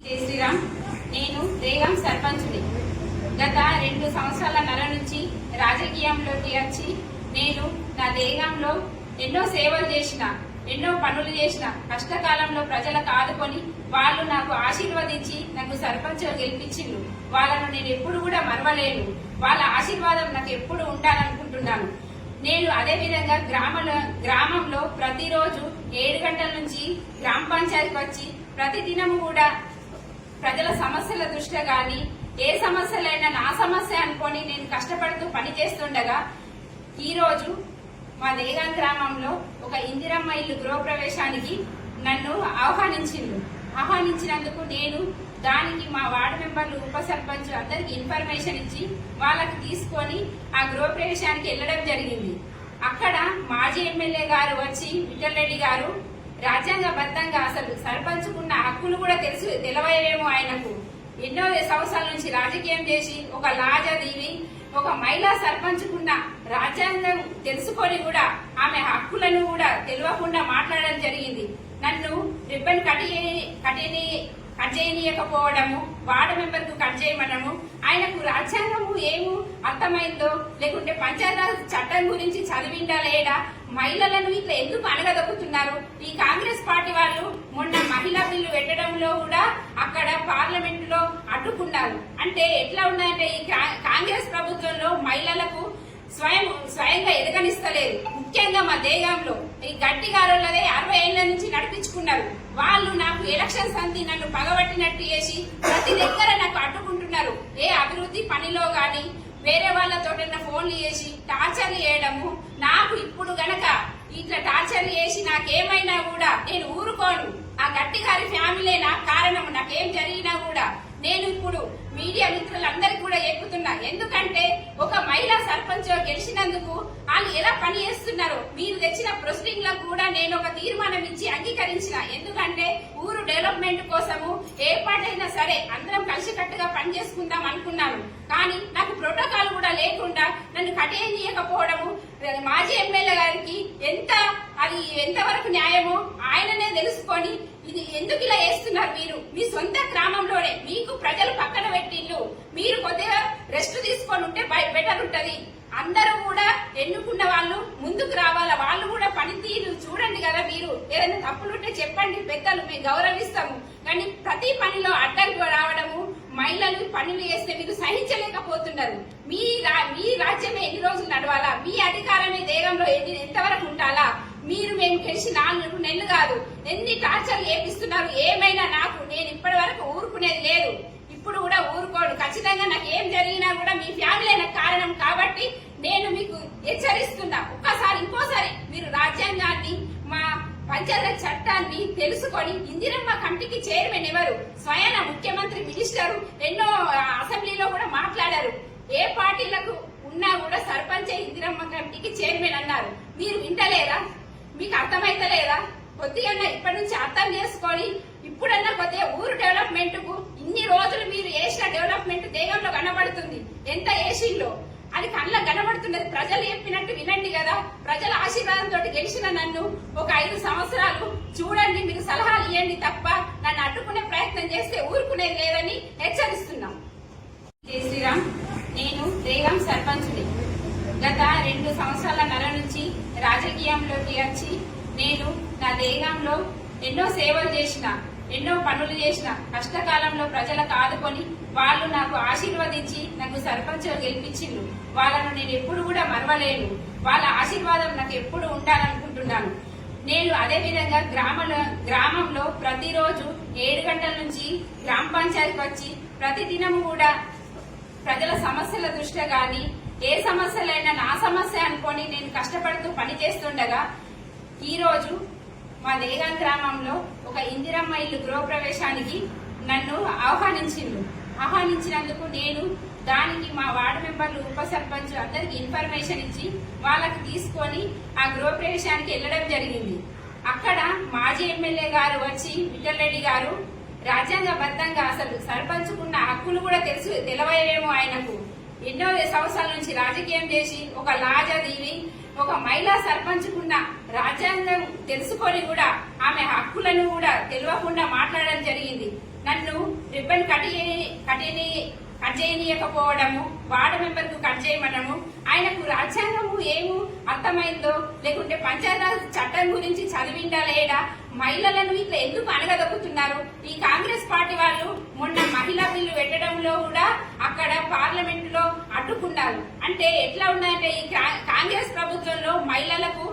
జై శ్రీరామ్. నేను రేగాం సర్పంచుని. గత 2 సంవత్సరాల నుంచి రాజకీయంలోకి వచ్చి నేను నా దేగంలో ఎన్నో సేవలు చేసిన, ఎన్నో పనులు చేసిన. కష్టకాలంలో ప్రజలకు ఆదుకొని వాళ్ళు నాకు ఆశీర్వదించి నాకు సర్పంచ్ గెలిపించిండ్రు. వాళ్ళను నేను ఎప్పుడు కూడా మరవలేను. వాళ్ళ ఆశీర్వాదం నాకు ఎప్పుడు ఉండాలనుకుంటున్నాను. నేను అదే విధంగా గ్రామంలో ప్రతిరోజు 7 గంటల నుంచి గ్రామ పంచాయతీకి వచ్చి ప్రతిదినము కూడా ప్రజల సమస్యల దృష్ట్యా గాని ఏ సమస్యలైనా నా సమస్య అనుకొని నేను కష్టపడుతూ పనిచేస్తుండగా ఈ రోజు మా దేగాం గ్రామంలో ఒక ఇందిరమ్మ ఇల్లు గృహప్రవేశానికి నన్ను ఆహ్వానించినందుకు నేను దానికి మా వార్డు మెంబర్లు, ఉప సర్పంచ్ అందరికి ఇన్ఫర్మేషన్ ఇచ్చి వాళ్ళకి తీసుకొని ఆ గృహప్రవేశానికి వెళ్లడం జరిగింది. అక్కడ మాజీ ఎమ్మెల్యే గారు వచ్చి విఠల్ రెడ్డి గారు రాజ్యాంగబద్ధంగా అసలు సర్పంచుకున్న హక్కులు కూడా తెలవేమో ఆయనకు. ఎన్నో సంవత్సరాల నుంచి రాజకీయం చేసి ఒక లాజదీవి ఒక మహిళా సర్పంచుకున్న రాజ్యాంగం తెలుసుకొని కూడా ఆమె హక్కులను కూడా తెలియకుండా మాట్లాడడం జరిగింది. నన్ను రిబ్బన్ కట్ చేయనీయకపోవడము, వార్డు మెంబర్ కు కట్ చేయమనము, ఆయనకు రాజ్యాంగము ఏమో అర్థమైందో లేకుంటే పంచాయతీ చట్టం గురించి చదివిందా లేడా, మహిళలను ఇట్లా ఎందుకు అనగదొక్కుతున్నారు. ఈ కాంగ్రెస్ పార్టీ వాళ్ళు మొన్న మహిళా బిల్లు పెట్టడంలో కూడా అక్కడ పార్లమెంట్ లో అడ్డుకున్నారు. అంటే ఎట్లా ఉన్నాయంటే ఈ కాంగ్రెస్ ప్రభుత్వంలో మహిళలకు స్వయంగా ఎదగనిస్తలేదు. ముఖ్యంగా మా దేగంలో ఈ గట్టిగారులదే 60 ఏళ్ల నుంచి నడిపించుకున్నారు. వాళ్ళు నాకు ఎలక్షన్స్ అంది నన్ను పగబట్టినట్టు చేసి ప్రతి దగ్గర నాకు అడ్డుకుంటున్నారు. ఏ అభివృద్ధి పనిలో గాని వేరే వాళ్ళతో ఫోన్లు చేసి టార్చర్లు చేయడము. నాకు ఇప్పుడు గనక ఇట్లా టార్చర్లు చేసి నాకేమైనా కూడా నేను ఊరుకోను. ఆ గట్టిగారి ఫ్యామిలీ నా కారణం. నాకేం జరిగినా కూడా నేను ఇప్పుడు మీడియా మిత్రులందరికీ కూడా చెప్పుతున్నా. ఎందుకంటే ఒక మహిళా సర్పంచ్ గెలిచినందుకు వాళ్ళు ఎలా పని చేస్తున్నారో మీరు తెచ్చిన ప్రొసీడింగ్ లో కూడా నేను ఒక తీర్మానం ఇచ్చి అంగీకరించిన. ఎందుకంటే ఊరు డెవలప్మెంట్ కోసము ఏ పాటైనా సరే అందరం కలిసికట్టుగా పని చేసుకుందాం అనుకున్నాను. కానీ నాకు ప్రోటోకాల్ కూడా లేకుండా నన్ను కట్టేయకపోవడము మాజీ ఎమ్మెల్యే గారికి అది ఎంతవరకు న్యాయమో ఆయననే తెలుసుకొని ఇది ఎందుకు ఇలా చేస్తున్నారు. మీరు మీ సొంత గ్రామంలోనే మీకు ప్రజలు పక్కన పెట్టిళ్ళు, మీరు కొద్దిగా రెస్ట్ తీసుకొని ఉంటే బెటర్ ఉంటది. అందరూ కూడా ఎన్నుకున్న వాళ్ళు ముందుకు రావాలా, వాళ్ళు కూడా పనితీరు చూడండి కదా. మీరు ఏదైనా తప్పులుంటే చెప్పండి, పెద్దలు మేము గౌరవిస్తాము. కానీ ప్రతి పనిలో అడ్డంకి రావడము, మహిళలు పనులు చేస్తే మీరు సహించలేకపోతున్నారు. మీ రాజ్యమే ఎన్ని రోజులు నడవాలా, మీ అధికారమే దేగంలో ఎంతవరకు ఉండాలా. మేము గెలిచి 4 నెలలు కాదు, ఎన్ని టార్చర్లు చేపిస్తున్నారు. ఏమైనా నేను ఇప్పటి వరకు ఊరుకునేది లేదు, ఇప్పుడు కూడా ఊరుకోడు. ఖచ్చితంగా నాకు ఏం జరిగినా కూడా మీ ఫ్యామిలీ నాకు కారణం కాబట్టి నేను మీకు హెచ్చరిస్తున్నా. ఇంకోసారి మీరు రాజ్యాంగాన్ని, మా పంచాయతీ చట్టాన్ని తెలుసుకొని ఇందిరమ్మ కమిటీకి చైర్మన్ ఎవరు, స్వయాన ముఖ్యమంత్రి, మినిస్టర్ ఎన్నో అసెంబ్లీలో కూడా మాట్లాడారు. ఏ పార్టీలకు ఉన్నా కూడా సర్పంచ్ ఇందిరమ్మ కమిటీకి చైర్మన్ అన్నారు. మీరు వింటలేరా? మీకు అర్థమైతలేదా? కొద్దిగా ఇప్పటి నుంచి అర్థం చేసుకొని ఇప్పుడన్నా కొద్దిగా ఊరు డెవలప్మెంట్ కు ఇన్ని రోజులు మీరు చేసిన డెవలప్మెంట్ దేగంలో కనబడుతుంది. ఎంత వేసిల్లో అది కళ్ళ కనబడుతున్నది. ప్రజలు చెప్పినట్టు వినండి కదా. ప్రజల ఆశీర్వాదంతో గెలిచిన నన్ను ఒక 5 సంవత్సరాలు చూడండి, మీరు సలహాలు ఇవ్వండి తప్ప నన్ను అడ్డుకునే ప్రయత్నం చేస్తే ఊరుకునేది లేదని హెచ్చరిస్తున్నాం. జై శ్రీరామ్. నేను రేగాం సర్పంచుని. గత 2 సంవత్సరాల నుంచి రాజకీయంలోకి వచ్చి నేను నా దేగంలో ఎన్నో సేవలు చేసిన, ఎన్నో పనులు చేసిన. కష్టకాలంలో ప్రజలకు ఆదుకొని వాళ్ళు నాకు ఆశీర్వదించి నాకు సర్పంచ్ గెలిపించిండ్రు. వాళ్ళను నేను ఎప్పుడు కూడా మరవలేను. వాళ్ళ ఆశీర్వాదం నాకు ఎప్పుడు ఉండాలనుకుంటున్నాను. నేను అదే విధంగా గ్రామంలో ప్రతిరోజు 7 గంటల నుంచి గ్రామ పంచాయతీకి వచ్చి ప్రతిదినము కూడా ప్రజల సమస్యల దృష్ట్యా గాని ఏ సమస్యలైనా నా సమస్య అనుకొని నేను కష్టపడుతూ పనిచేస్తుండగా ఈ రోజు మా దేగాం గ్రామంలో ఒక ఇందిరమ్మ ఇల్లు గృహప్రవేశానికి నన్ను ఆహ్వానించినందుకు నేను దానికి మా వార్డు మెంబర్లు, ఉప సర్పంచ్ అందరికి ఇన్ఫర్మేషన్ ఇచ్చి వాళ్ళకి తీసుకొని ఆ గృహప్రవేశానికి వెళ్లడం జరిగింది. అక్కడ మాజీ ఎమ్మెల్యే గారు వచ్చి విఠల్ రెడ్డి గారు రాజ్యాంగబద్ధంగా అసలు సర్పంచుకున్న హక్కులు కూడా తెలవేమో ఆయనకు. ఎన్నో సంవత్సరాల నుంచి రాజకీయం చేసి ఒక లాజదీవి ఒక మహిళా సర్పంచుకున్న రాజ్యాంగం తెలుసుకొని కూడా ఆమె హక్కులను కూడా తెలియకుండా మాట్లాడడం జరిగింది. నన్ను రిబ్బన్ కట్ చేయనీయకపోవడము, వార్డు మెంబర్ కు కట్ చేయమనము, ఆయనకు రాజ్యాంగము ఏమో అర్థమైందో లేకుంటే పంచాయతీ చట్టం గురించి చదివిండా లేడా, మహిళలను ఇట్లా ఎందుకు అనగదొక్కుతున్నారు? ఈ కాంగ్రెస్ పార్టీ వాళ్ళు మొన్న మహిళా బిల్లు పెట్టడంలో కూడా అక్కడ పార్లమెంట్ లో అడ్డుకున్నారు. అంటే ఎట్లా ఉన్నాయంటే ఈ కాంగ్రెస్ ప్రభుత్వంలో మహిళలకు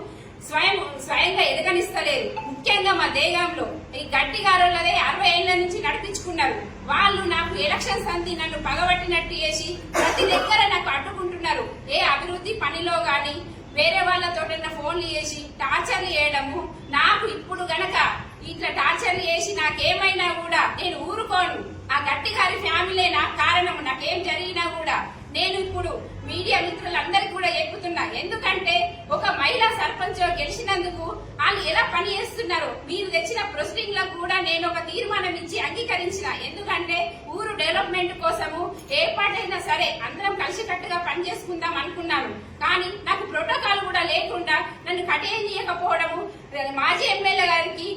స్వయంగా ఎదగనిస్తలేదు. ముఖ్యంగా మా దేగంలో ఈ గట్టిగారులదే 60 ఏళ్ల నుంచి నడిపించుకున్నారు. వాళ్ళు నాకు ఎలక్షన్స్ అంది నన్ను పగబట్టినట్టు చేసి ప్రతి దగ్గర నాకు అడ్డుకుంటున్నారు. ఏ అభివృద్ధి పనిలో గాని వేరే వాళ్ళతో ఫోన్లు చేసి టార్చర్లు చేయడము. నాకు ఇప్పుడు గనక ఇట్లా టార్చర్లు చేసి నాకేమైనా కూడా నేను ఊరుకోను. ఆ గట్టిగారి ఫ్యామిలీ నాకు కారణం. నాకేం జరిగినా కూడా నేను ఇప్పుడు మీడియా మిత్రులందరికీ కూడా చెప్పుతున్నా. ఎందుకంటే ఒక మహిళా సర్పంచ్ గెలిచినందుకు వాళ్ళు ఎలా పని చేస్తున్నారు, మీరు తెచ్చిన ప్రొసీడింగ్ లకు కూడా నేను ఒక తీర్మానం ఇచ్చి అంగీకరించిన. ఎందుకంటే ఊరు డెవలప్మెంట్ కోసము ఏ పాటైనా సరే అందరం కలిసికట్టుగా పని చేసుకుందాం అనుకున్నాను. కానీ నాకు ప్రోటోకాల్ కూడా లేకుండా నన్ను కట్టేయకపోవడము మాజీ ఎమ్మెల్యే గారికి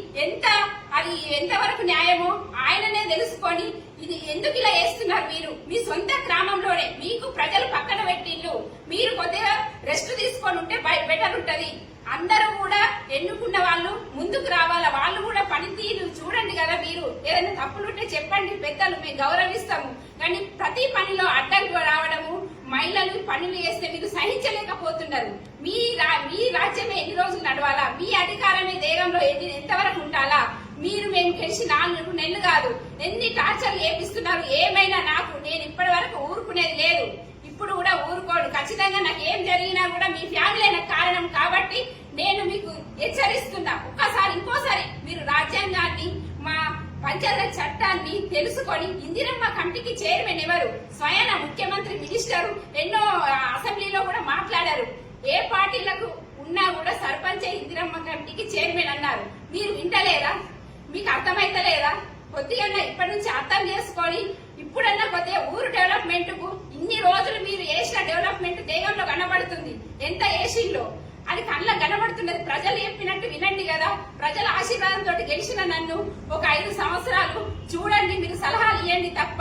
ఎంతవరకు న్యాయమో ఆయననే తెలుసుకొని ఇది ఎందుకు ఇలా చేస్తున్నారు? మీరు మీ సొంత గ్రామంలోనే మీకు ప్రజలు పక్కన పెట్టిళ్ళు, మీరు కొద్దిగా రెస్ట్ తీసుకొని ఉంటే బెటర్ ఉంటది. అందరూ కూడా ఎన్నుకున్న వాళ్ళు ముందుకు రావాలా, వాళ్ళు కూడా పనితీరు చూడండి కదా. మీరు ఏదైనా తప్పులుంటే చెప్పండి, పెద్దలు మేము గౌరవిస్తాము. కానీ ప్రతి పనిలో అడ్డంకి రావడము, మహిళలు పనులు చేస్తే మీరు సహించలేకపోతున్నారు. మీ రాజ్యమే ఎన్ని రోజులు నడవాలా? మీ అధికారమే దేశంలో ఎంతవరకు ఉండాలా? మీరు మేము గెలిచి 4 నెలలు కాదు, ఎన్ని టార్చర్లు ఏపిస్తున్నారు. ఏమైనా నేను ఇప్పటి వరకు ఊరుకునేది లేదు, ఇప్పుడు కూడా ఊరుకోడు. ఖచ్చితంగా నాకు ఏం జరిగినా కూడా మీ ఫ్యామిలీ నాకు కారణం కాబట్టి నేను మీకు హెచ్చరిస్తున్నా. ఇంకోసారి మీరు రాజ్యాంగాన్ని మా పంచాయతీ చట్టాన్ని తెలుసుకొని ఇందిరమ్మ కమిటీకి చైర్మన్ ఎవరు? స్వయాన ముఖ్యమంత్రి, మినిస్టర్ ఎన్నో అసెంబ్లీలో కూడా మాట్లాడారు. ఏ పార్టీలకు ఉన్నా కూడా సర్పంచ్ ఇందిరమ్మ కమిటీకి చైర్మన్ అన్నారు. మీరు వింటలేరా? మీకు అర్థమైతలేదా? కొద్దిగా ఇప్పటి నుంచి అర్థం చేసుకొని ఇప్పుడన్నా కొద్దిగా ఊరు డెవలప్మెంట్ కు ఇన్ని రోజులు మీరు చేసిన డెవలప్మెంట్ దేశంలో కనబడుతుంది. ఎంత ఏషిల్లో అది కళ్ళకు కనబడుతున్నది. ప్రజలు చెప్పినట్టు వినండి కదా. ప్రజల ఆశీర్వాదంతో గెలిచిన నన్ను ఒక 5 సంవత్సరాలు చూడండి, మీరు సలహాలు ఇవ్వండి తప్ప